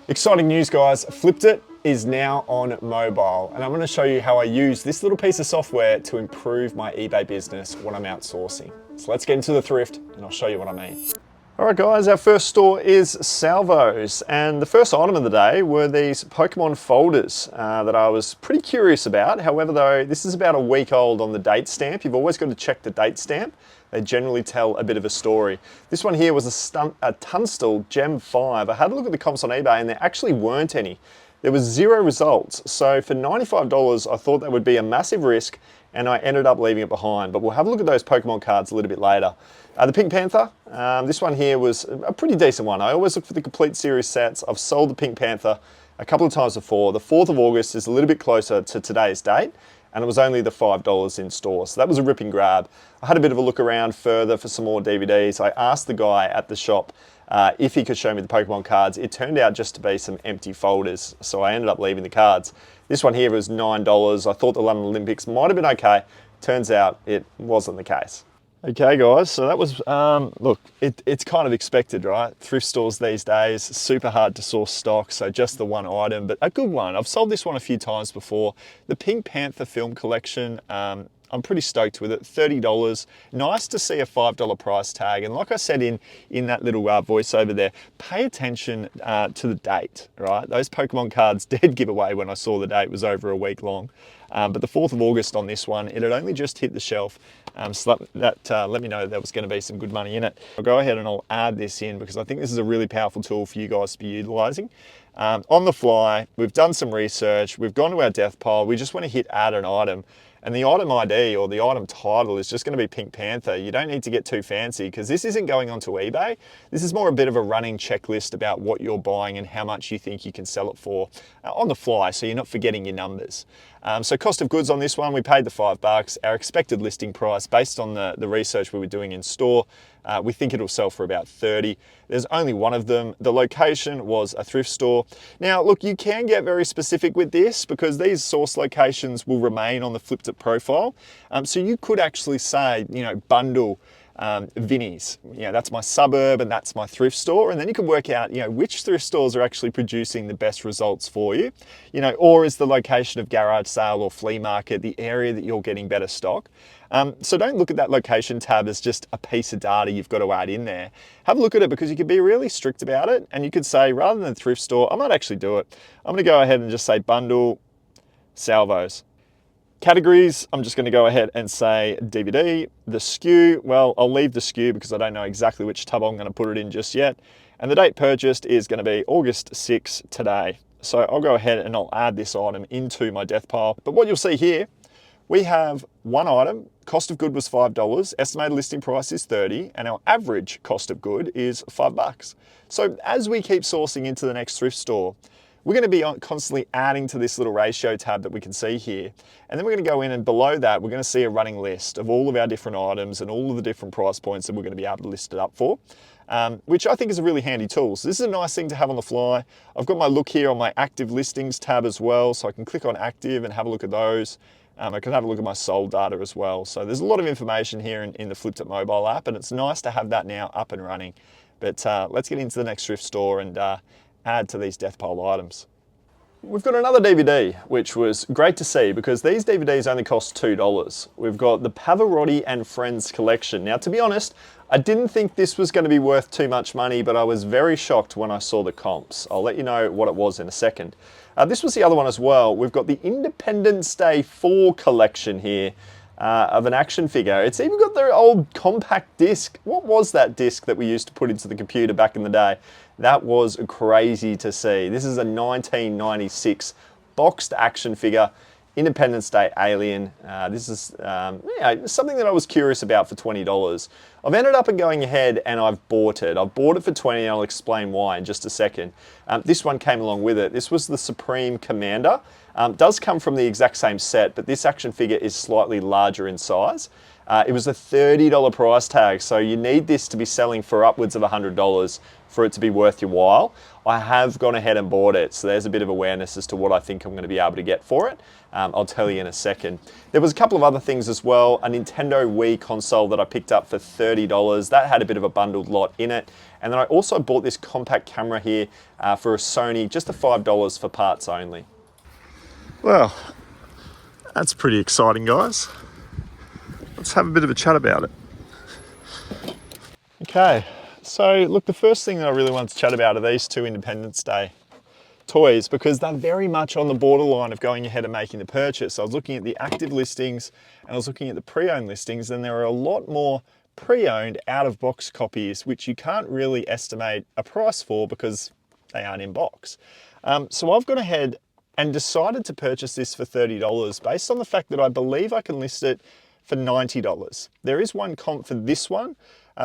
Exciting news, guys. Flippedit is now on mobile, and I'm going to show you how I use this little piece of software to improve my eBay business when I'm outsourcing. So let's get into the thrift and I'll show you what I mean. All right, guys, our first store is Salvos, and the first item of the day were these Pokemon folders that I was pretty curious about. However, though, this is about a week old on the date stamp. You've always got to check the date stamp. They generally tell a bit of a story. This one here was a Tunstall Gem 5. I had a look at the comps on eBay and there actually weren't any. There was 0 results. So for $95, I thought that would be a massive risk and I ended up leaving it behind. But we'll have a look at those Pokemon cards a little bit later. The Pink Panther, this one here was a pretty decent one. I always look for the complete series sets. I've sold the Pink Panther a couple of times before. The 4th of August is a little bit closer to today's date, and it was only the $5 in store. So that was a ripping grab. I had a bit of a look around further for some more DVDs. I asked the guy at the shop if he could show me the Pokemon cards. It turned out just to be some empty folders, so I ended up leaving the cards. This one here was $9. I thought the London Olympics might have been okay. Turns out it wasn't the case. Okay, guys, so that was, look, it's kind of expected, right? Thrift stores these days, super hard to source stock, so just the one item, but a good one. I've sold this one a few times before. The Pink Panther film collection, I'm pretty stoked with it, $30. Nice to see a $5 price tag. And like I said in that little voiceover there, pay attention to the date, right? Those Pokemon cards did give away when I saw the date was over a week long. But the 4th of August on this one, it had only just hit the shelf. So that let me know there was going to be some good money in it. I'll go ahead and I'll add this in because I think this is a really powerful tool for you guys to be utilizing. On the fly, we've done some research, we've gone to our death pile, we just want to hit add an item. And the item ID or the item title is just going to be Pink Panther. You don't need to get too fancy because this isn't going onto eBay. This is more a bit of a running checklist about what you're buying and how much you think you can sell it for on the fly, so you're not forgetting your numbers. So cost of goods on this one, we paid the $5. Our expected listing price based on the research we were doing in store, we think it'll sell for about $30. There's only one of them. The location was a thrift store. Now, look, you can get very specific with this because these source locations will remain on the Flippedit profile. So you could actually say, you know, bundle Vinnie's. You know, that's my suburb and that's my thrift store. And then you can work out, you know, which thrift stores are actually producing the best results for you. You know, or is the location of garage sale or flea market the area that you're getting better stock? So don't look at that location tab as just a piece of data you've got to add in there. Have a look at it because you can be really strict about it and you could say rather than thrift store, I might actually do it. I'm going to go ahead and just say bundle Salvos. Categories, I'm just going to go ahead and say DVD. The SKU, well, I'll leave the SKU because I don't know exactly which tub I'm going to put it in just yet. And the date purchased is going to be August 6 today. So I'll go ahead and I'll add this item into my death pile. But what you'll see here, we have one item, cost of good was $5, estimated listing price is $30, and our average cost of good is $5. So as we keep sourcing into the next thrift store, we're going to be constantly adding to this little ratio tab that we can see here. And then we're going to go in and below that, we're going to see a running list of all of our different items and all of the different price points that we're going to be able to list it up for, which I think is a really handy tool. So this is a nice thing to have on the fly. I've got my look here on my active listings tab as well, so I can click on active and have a look at those. I can have a look at my sold data as well. So there's a lot of information here in the Flippedit mobile app, and it's nice to have that now up and running. But let's get into the next thrift store and add to these death pile items. We've got another DVD, which was great to see because these DVDs only cost $2. We've got the Pavarotti and Friends collection. Now, to be honest, I didn't think this was going to be worth too much money, but I was very shocked when I saw the comps. I'll let you know what it was in a second. This was the other one as well. We've got the Independence Day 4 collection here of an action figure. It's even got their old compact disc. What was that disc that we used to put into the computer back in the day? That was crazy to see. This is a 1996 boxed action figure, Independence Day alien. This is something that I was curious about for $20. I've ended up going ahead and I've bought it. I've bought it for $20 and I'll explain why in just a second. This one came along with it. This was the Supreme Commander. Does come from the exact same set, but this action figure is slightly larger in size. It was a $30 price tag, so you need this to be selling for upwards of $100 for it to be worth your while, I have gone ahead and bought it. So there's a bit of awareness as to what I think I'm going to be able to get for it. I'll tell you in a second. There was a couple of other things as well. A Nintendo Wii console that I picked up for $30. That had a bit of a bundled lot in it. And then I also bought this compact camera here for a Sony, just the $5 for parts only. Well, that's pretty exciting, guys. Let's have a bit of a chat about it. Okay, so look, the first thing that I really want to chat about are these two Independence Day toys, because they're very much on the borderline of going ahead and making the purchase. I was looking at the active listings and I was looking at the pre-owned listings, and there are a lot more pre-owned out-of-box copies which you can't really estimate a price for because they aren't in box. So I've gone ahead and decided to purchase this for $30 based on the fact that I believe I can list it for $90. There is one comp for this one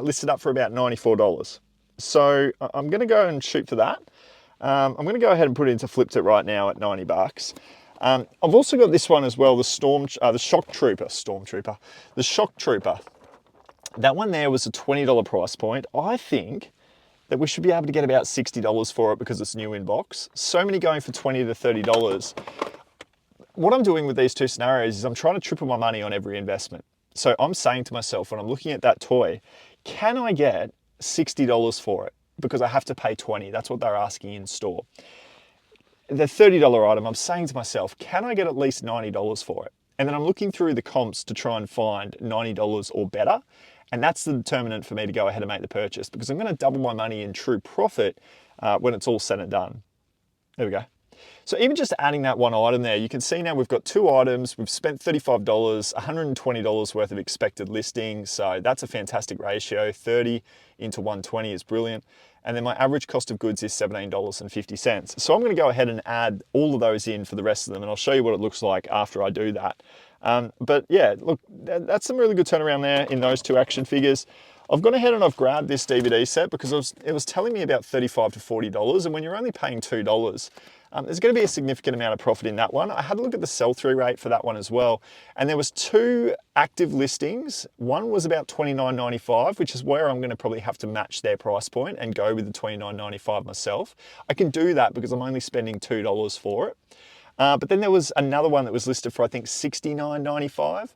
listed up for about $94. So I'm going to go and shoot for that. I'm going to go ahead and put it into Flippedit right now at 90 bucks. I've also got this one as well, the Shock Trooper. That one there was a $20 price point. I think that we should be able to get about $60 for it because it's new in box. So many going for $20 to $30. What I'm doing with these two scenarios is I'm trying to triple my money on every investment. So I'm saying to myself, when I'm looking at that toy, can I get $60 for it? Because I have to pay $20. That's what they're asking in store. The $30 item, I'm saying to myself, can I get at least $90 for it? And then I'm looking through the comps to try and find $90 or better. And that's the determinant for me to go ahead and make the purchase, because I'm going to double my money in true profit when it's all said and done. There we go. So even just adding that one item there, you can see now we've got two items. We've spent $35, $120 worth of expected listings. So that's a fantastic ratio. 30 into 120 is brilliant. And then my average cost of goods is $17.50. So I'm going to go ahead and add all of those in for the rest of them, and I'll show you what it looks like after I do that. But yeah, look, that's some really good turnaround there in those two action figures. I've gone ahead and I've grabbed this DVD set because it was telling me about $35 to $40, and when you're only paying $2, there's going to be a significant amount of profit in that one. I had a look at the sell-through rate for that one as well, and there was two active listings. One was about $29.95, which is where I'm going to probably have to match their price point and go with the $29.95 myself. I can do that because I'm only spending $2 for it. But then there was another one that was listed for, I think, $69.95.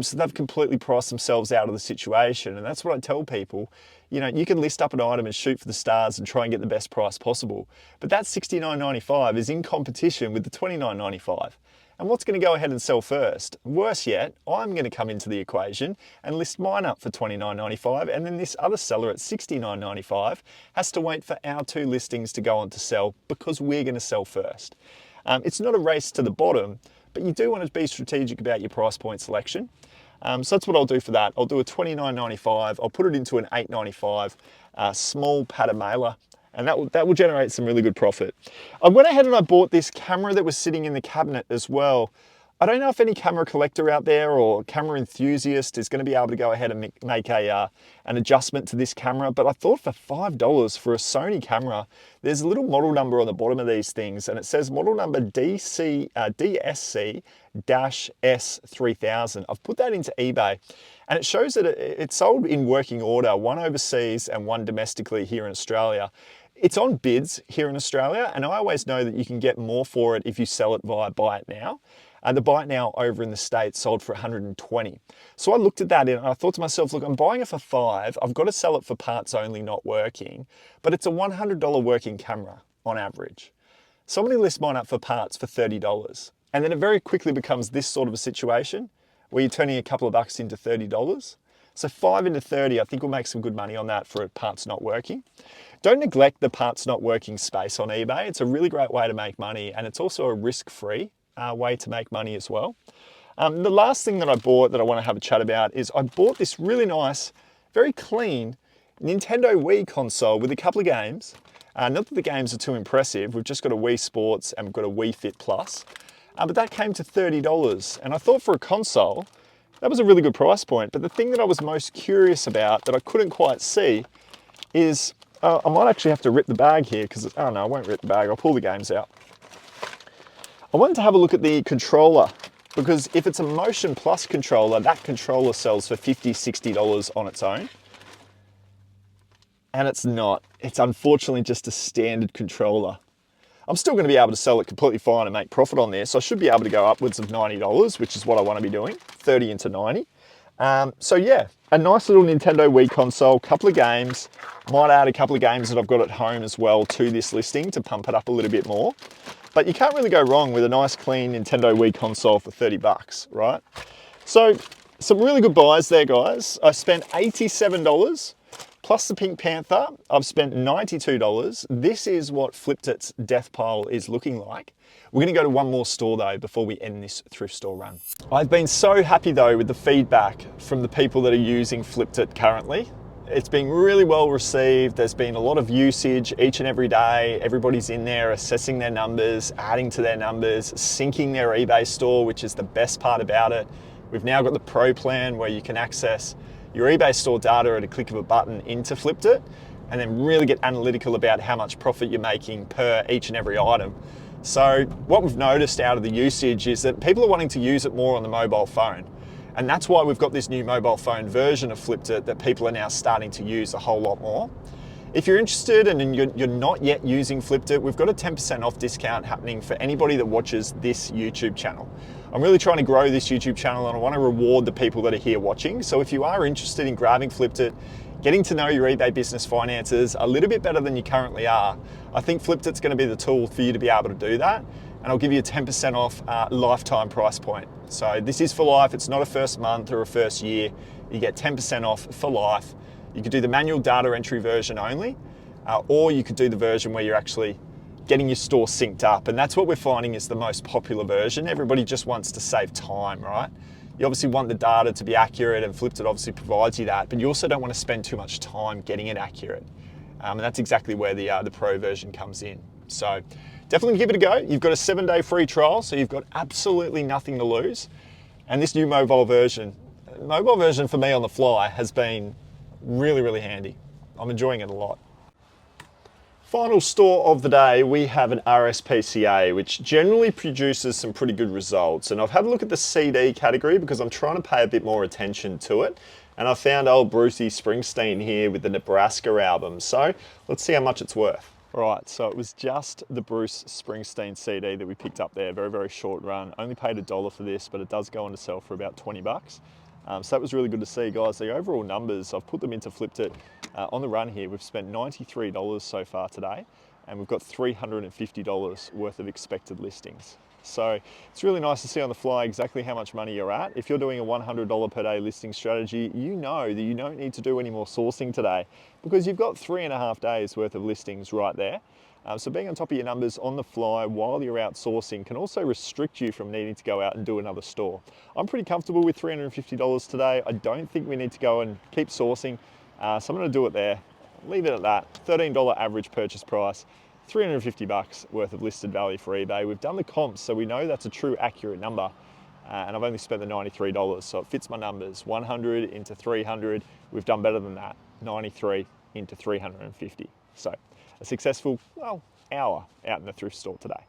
So they've completely priced themselves out of the situation. And that's what I tell people. You know, you can list up an item and shoot for the stars and try and get the best price possible. But that $69.95 is in competition with the $29.95. And what's going to go ahead and sell first? Worse yet, I'm going to come into the equation and list mine up for $29.95, and then this other seller at $69.95 has to wait for our two listings to go on to sell because we're going to sell first. It's not a race to the bottom, but you do want to be strategic about your price point selection. So that's what I'll do for that. I'll do a $29.95. I'll put it into an $8.95 small pattern mailer, and that will generate some really good profit. I went ahead and I bought this camera that was sitting in the cabinet as well. I don't know if any camera collector out there or camera enthusiast is going to be able to go ahead and make an adjustment to this camera, but I thought for $5 for a Sony camera, there's a little model number on the bottom of these things, and it says model number DSC-S3000. I've put that into eBay, and it shows that it's sold in working order, one overseas and one domestically here in Australia. It's on bids here in Australia, and I always know that you can get more for it if you sell it via Buy It Now. The Buy It Now over in the States sold for $120. So I looked at that and I thought to myself, look, I'm buying it for $5. I've got to sell it for parts only, not working, but it's a $100 working camera on average. So I'm going to list mine up for parts for $30. And then it very quickly becomes this sort of a situation where you're turning a couple of bucks into $30. So 5 into 30, I think we'll make some good money on that for parts not working. Don't neglect the parts not working space on eBay. It's a really great way to make money, and it's also a risk-free way to make money as well. The last thing that I bought that I want to have a chat about is I bought this really nice, very clean Nintendo Wii console with a couple of games. Not that the games are too impressive. We've just got a Wii Sports and we've got a Wii Fit Plus. But that came to $30. And I thought for a console, that was a really good price point. But the thing that I was most curious about that I couldn't quite see is, I might actually have to rip the bag here because, oh no, I won't rip the bag. I'll pull the games out. I wanted to have a look at the controller, because if it's a Motion Plus controller, that controller sells for $50, $60 on its own. and it's not. It's unfortunately just a standard controller. I'm still going to be able to sell it completely fine and make profit on this. I should be able to go upwards of $90, which is what I want to be doing, 30 into 90. So yeah, a nice little Nintendo Wii console, couple of games. Might add a couple of games that I've got at home as well to this listing to pump it up a little bit more. But you can't really go wrong with a nice clean Nintendo Wii console for 30 bucks, right? So some really good buys there, guys. I spent $87 plus the Pink Panther. I've spent $92. This is what Flippedit's death pile is looking like. We're gonna go to one more store though before we end this thrift store run. I've been so happy though with the feedback from the people that are using Flippedit currently. It's been really well received. There's been a lot of usage each and every day. Everybody's in there assessing their numbers, adding to their numbers, syncing their eBay store, which is the best part about it. We've now got the Pro plan where you can access your eBay store data at a click of a button into Flippedit and then really get analytical about how much profit you're making per each and every item. So what we've noticed out of the usage is that people are wanting to use it more on the mobile phone. And that's why we've got this new mobile phone version of Flippedit that people are now starting to use a whole lot more. If you're interested and you're not yet using Flippedit, we've got a 10% off discount happening for anybody that watches this YouTube channel. I'm really trying to grow this YouTube channel and I want to reward the people that are here watching. So if you are interested in grabbing Flippedit, getting to know your eBay business finances a little bit better than you currently are, I think Flippedit's going to be the tool for you to be able to do that. And I'll give you a 10% off lifetime price point. So this is for life. It's not a first month or a first year. You get 10% off for life. You could do the manual data entry version only, or you could do the version where you're actually getting your store synced up. And that's what we're finding is the most popular version. Everybody just wants to save time, right? You obviously want the data to be accurate and Flippedit obviously provides you that, but you also don't want to spend too much time getting it accurate. And that's exactly where the Pro version comes in. So definitely give it a go. You've got a 7-day free trial, so you've got absolutely nothing to lose. And this new mobile version for me on the fly has been really, really handy. I'm enjoying it a lot. Final store of the day, we have an RSPCA, which generally produces some pretty good results. And I've had a look at the CD category because I'm trying to pay a bit more attention to it. And I found old Brucey Springsteen here with the Nebraska album. So let's see how much it's worth. Right, so it was just the Bruce Springsteen CD that we picked up there, very, very short run. Only paid $1 for this, but it does go on to sell for about 20 bucks. So that was really good to see, guys. The overall numbers, I've put them into Flippedit. On the run here, we've spent $93 so far today, and we've got $350 worth of expected listings. So it's really nice to see on the fly exactly how much money you're at. If you're doing a $100 per day listing strategy, you know that you don't need to do any more sourcing today because you've got 3.5 days worth of listings right there. So being on top of your numbers on the fly while you're out sourcing can also restrict you from needing to go out and do another store. I'm pretty comfortable with $350 today. I don't think we need to go and keep sourcing. So I'm going to do it there. Leave it at that. $13 average purchase price, 350 bucks worth of listed value for eBay. We've done the comps, so we know that's a true accurate number. And I've only spent the $93, so it fits my numbers. 100 into 300. We've done better than that. 93 into 350. So a successful, well, hour out in the thrift store today.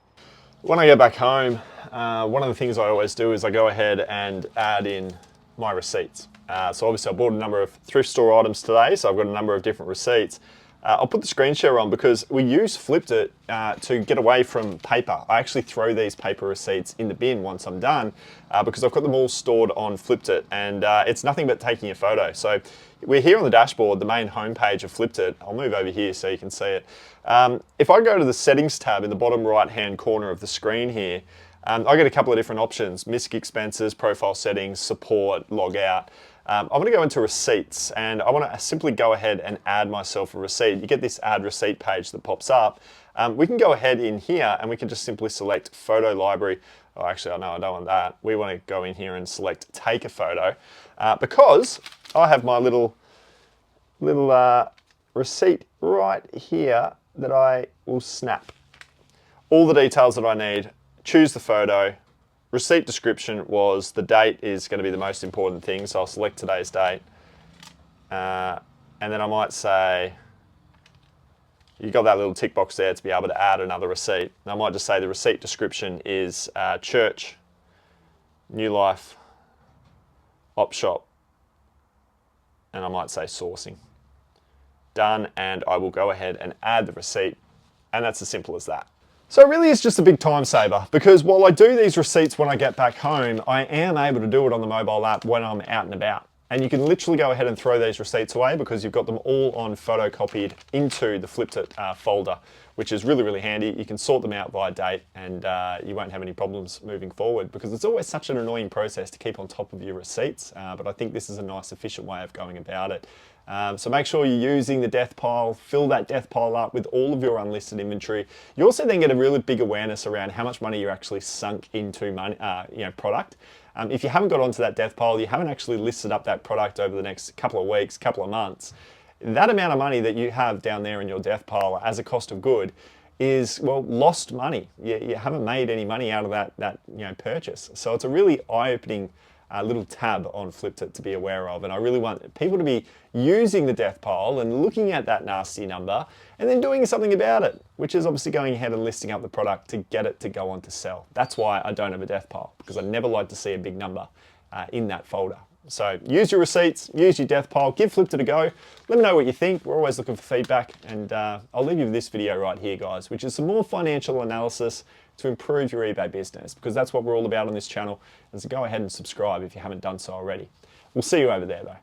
When I go back home, one of the things I always do is I go ahead and add in my receipts. So obviously I bought a number of thrift store items today, so I've got a number of different receipts. I'll put the screen share on because we use Flippedit to get away from paper. I actually throw these paper receipts in the bin once I'm done because I've got them all stored on Flippedit, and it's nothing but taking a photo. So we're here on the dashboard, the main homepage of Flippedit. I'll move over here so you can see it. If I go to the settings tab in the bottom right hand corner of the screen here, I get a couple of different options: MISC expenses, profile settings, support, log out. I'm going to go into receipts and I want to simply go ahead and add myself a receipt. You get this add receipt page that pops up. We can go ahead in here and we can just simply select photo library. Oh, actually, no, I don't want that. We want to go in here and select take a photo because I have my little receipt right here that I will snap. All the details that I need, choose the photo. Receipt description was the date is going to be the most important thing, so I'll select today's date. And then I might say, you got that little tick box there to be able to add another receipt. And I might just say the receipt description is church, New Life, op shop, and I might say sourcing. done, and I will go ahead and add the receipt, and that's as simple as that. So it really is just a big time saver, because while I do these receipts when I get back home, I am able to do it on the mobile app when I'm out and about. And you can literally go ahead and throw these receipts away because you've got them all on photocopied into the Flippedit folder, which is really, really handy. You can sort them out by date, and you won't have any problems moving forward, because it's always such an annoying process to keep on top of your receipts. But I think this is a nice, efficient way of going about it. So make sure you're using the death pile, fill that death pile up with all of your unlisted inventory. You also then get a really big awareness around how much money you're actually sunk into money, product. If you haven't got onto that death pile, you haven't actually listed up that product over the next couple of weeks, couple of months, that amount of money that you have down there in your death pile as a cost of good is, well, lost money. You haven't made any money out of that purchase. So it's a really eye-opening little tab on Flippedit to be aware of, and I really want people to be using the death pile and looking at that nasty number and then doing something about it, which is obviously going ahead and listing up the product to get it to go on to sell. That's why I don't have a death pile, because I never like to see a big number in that folder. So use your receipts, use your death pile, give Flippedit a go. Let me know what you think. We're always looking for feedback, and I'll leave you with this video right here, guys, which is some more financial analysis to improve your eBay business, because that's what we're all about on this channel. And so go ahead and subscribe if you haven't done so already. We'll see you over there though.